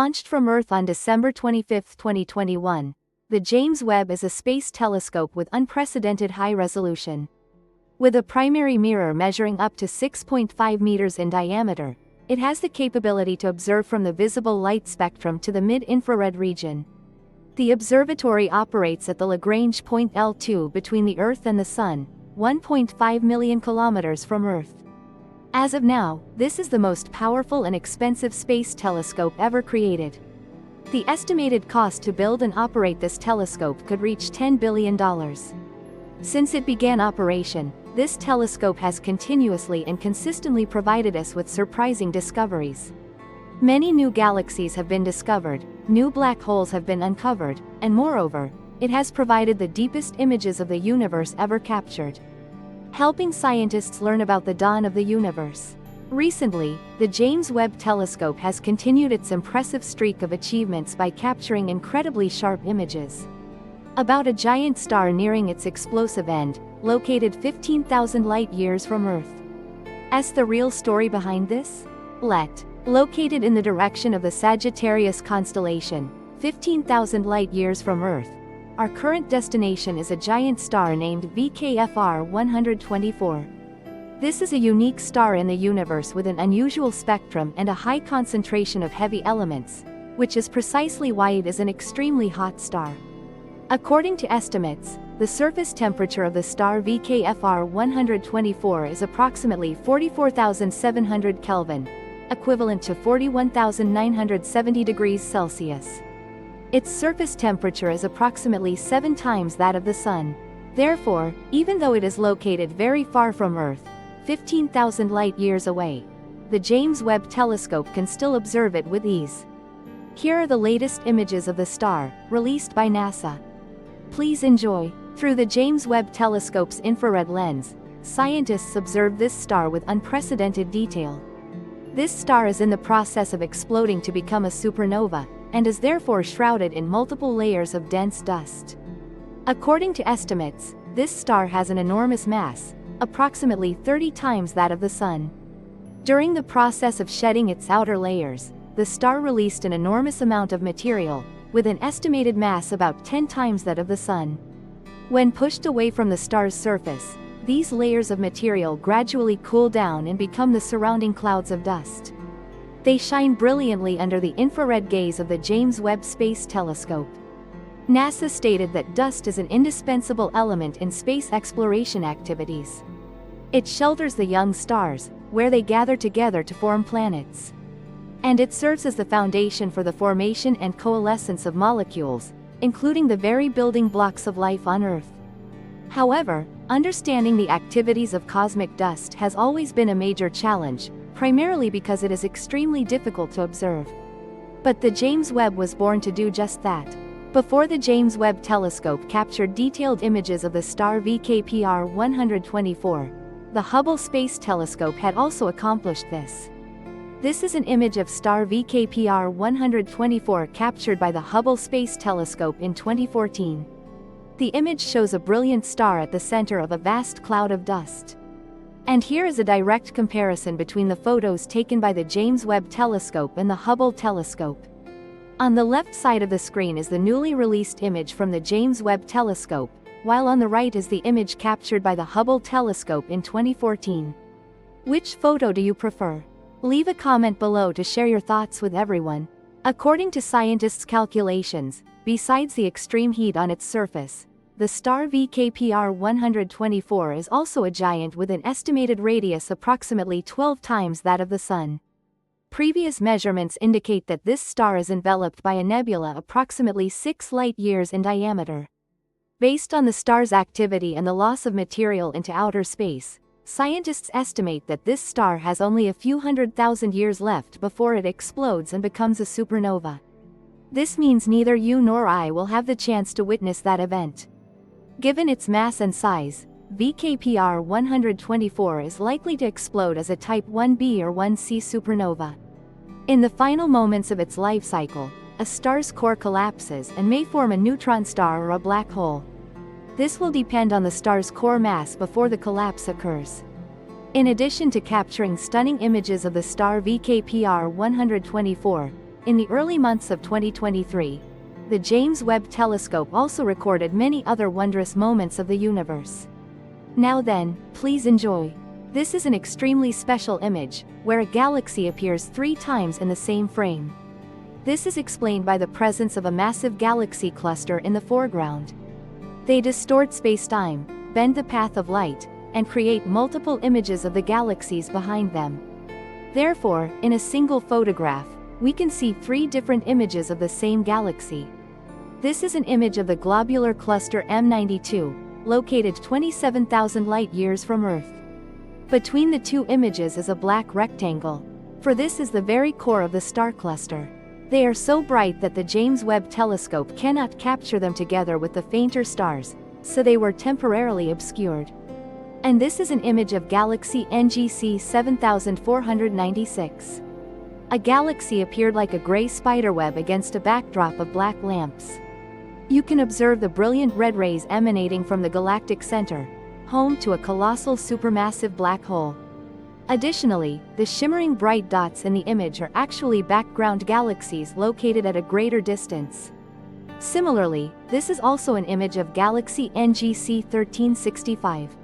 Launched from Earth on December 25, 2021, the James Webb is a space telescope with unprecedented high resolution. With a primary mirror measuring up to 6.5 meters in diameter, it has the capability to observe from the visible light spectrum to the mid-infrared region. The observatory operates at the Lagrange point L2 between the Earth and the Sun, 1.5 million kilometers from Earth. As of now, this is the most powerful and expensive space telescope ever created. The estimated cost to build and operate this telescope could reach $10 billion. Since it began operation, this telescope has continuously and consistently provided us with surprising discoveries. Many new galaxies have been discovered, new black holes have been uncovered, and moreover, it has provided the deepest images of the universe ever captured, helping scientists learn about the dawn of the universe. Recently, the James Webb Telescope has continued its impressive streak of achievements by capturing incredibly sharp images about a giant star nearing its explosive end, located 15,000 light-years from Earth. As the real story behind this? Located in the direction of the Sagittarius constellation, 15,000 light-years from Earth, our current destination is a giant star named VKFR 124. This is a unique star in the universe with an unusual spectrum and a high concentration of heavy elements, which is precisely why it is an extremely hot star. According to estimates, the surface temperature of the star VKFR 124 is approximately 44,700 Kelvin, equivalent to 41,970 degrees Celsius. Its surface temperature is approximately 7 times that of the Sun. Therefore, even though it is located very far from Earth, 15,000 light-years away, the James Webb Telescope can still observe it with ease. Here are the latest images of the star, released by NASA. Please enjoy. Through the James Webb Telescope's infrared lens, scientists observe this star with unprecedented detail. This star is in the process of exploding to become a supernova, and is therefore shrouded in multiple layers of dense dust. According to estimates, this star has an enormous mass, approximately 30 times that of the Sun. During the process of shedding its outer layers, the star released an enormous amount of material, with an estimated mass about 10 times that of the Sun. When pushed away from the star's surface, these layers of material gradually cool down and become the surrounding clouds of dust. They shine brilliantly under the infrared gaze of the James Webb Space Telescope. NASA stated that dust is an indispensable element in space exploration activities. It shelters the young stars, where they gather together to form planets. And it serves as the foundation for the formation and coalescence of molecules, including the very building blocks of life on Earth. However, understanding the activities of cosmic dust has always been a major challenge, primarily because it is extremely difficult to observe. But the James Webb was born to do just that. Before the James Webb Telescope captured detailed images of the star VKPR 124, the Hubble Space Telescope had also accomplished this. This is an image of star VKPR 124 captured by the Hubble Space Telescope in 2014. The image shows a brilliant star at the center of a vast cloud of dust. And here is a direct comparison between the photos taken by the James Webb Telescope and the Hubble Telescope. On the left side of the screen is the newly released image from the James Webb Telescope, while on the right is the image captured by the Hubble Telescope in 2014. Which photo do you prefer? Leave a comment below to share your thoughts with everyone. According to scientists' calculations, besides the extreme heat on its surface, the star VKPR 124 is also a giant with an estimated radius approximately 12 times that of the Sun. Previous measurements indicate that this star is enveloped by a nebula approximately 6 light-years in diameter. Based on the star's activity and the loss of material into outer space, scientists estimate that this star has only a few 100,000 years left before it explodes and becomes a supernova. This means neither you nor I will have the chance to witness that event. Given its mass and size, VKPR 124 is likely to explode as a Type 1b or 1c supernova. In the final moments of its life cycle, a star's core collapses and may form a neutron star or a black hole. This will depend on the star's core mass before the collapse occurs. In addition to capturing stunning images of the star VKPR 124, In the early months of 2023, the James Webb Telescope also recorded many other wondrous moments of the universe. Now then, please enjoy. This is an extremely special image, where a galaxy appears 3 times in the same frame. This is explained by the presence of a massive galaxy cluster in the foreground. They distort spacetime, bend the path of light, and create multiple images of the galaxies behind them. Therefore, in a single photograph, we can see 3 different images of the same galaxy. This is an image of the globular cluster M92, located 27,000 light-years from Earth. Between the 2 images is a black rectangle, for this is the very core of the star cluster. They are so bright that the James Webb Telescope cannot capture them together with the fainter stars, so they were temporarily obscured. And this is an image of galaxy NGC 7496. A galaxy appeared like a gray spiderweb against a backdrop of black lamps. You can observe the brilliant red rays emanating from the galactic center, home to a colossal supermassive black hole. Additionally, the shimmering bright dots in the image are actually background galaxies located at a greater distance. Similarly, this is also an image of galaxy NGC 1365.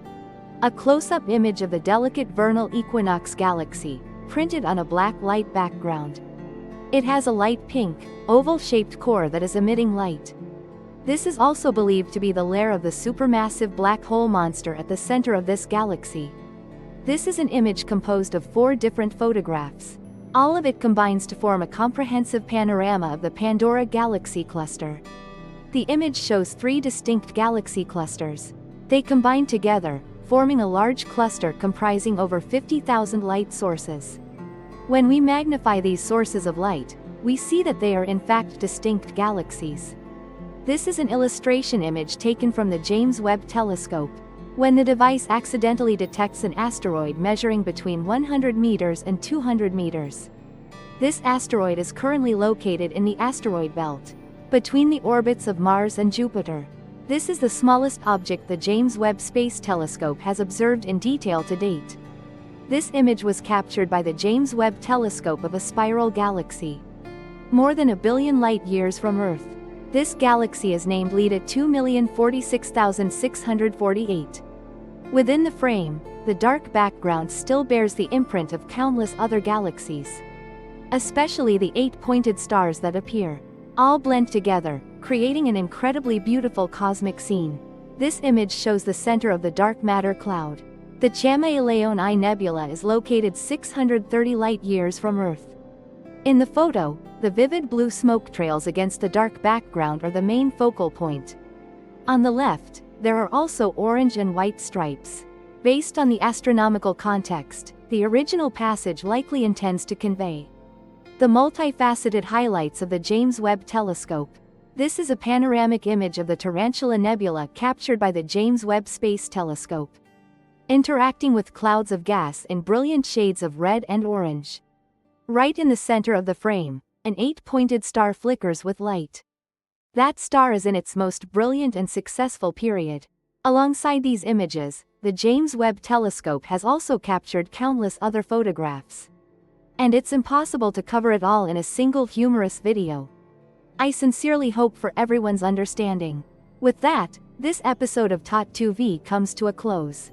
A close-up image of the delicate vernal equinox galaxy, printed on a black light background. It has a light pink, oval-shaped core that is emitting light. This is also believed to be the lair of the supermassive black hole monster at the center of this galaxy. This is an image composed of 4 different photographs. All of it combines to form a comprehensive panorama of the Pandora galaxy cluster. The image shows 3 distinct galaxy clusters. They combine together, forming a large cluster comprising over 50,000 light sources. When we magnify these sources of light, we see that they are in fact distinct galaxies. This is an illustration image taken from the James Webb Telescope. When the device accidentally detects an asteroid measuring between 100 meters and 200 meters. This asteroid is currently located in the asteroid belt, between the orbits of Mars and Jupiter. This is the smallest object the James Webb Space Telescope has observed in detail to date. This image was captured by the James Webb Telescope of a spiral galaxy, more than 1 billion light-years from Earth. This galaxy is named LEDA 2,046,648. Within the frame, the dark background still bears the imprint of countless other galaxies. Especially the 8 pointed stars that appear, all blend together, creating an incredibly beautiful cosmic scene. This image shows the center of the dark matter cloud. The Gamma Leoni Nebula is located 630 light-years from Earth. In the photo, the vivid blue smoke trails against the dark background are the main focal point. On the left, there are also orange and white stripes. Based on the astronomical context, the original passage likely intends to convey the multifaceted highlights of the James Webb Telescope. This is a panoramic image of the Tarantula Nebula captured by the James Webb Space Telescope, interacting with clouds of gas in brilliant shades of red and orange. Right in the center of the frame, an 8-pointed star flickers with light. That star is in its most brilliant and successful period. Alongside these images, the James Webb Telescope has also captured countless other photographs. And it's impossible to cover it all in a single humorous video. I sincerely hope for everyone's understanding. With that, this episode of Tot2V comes to a close.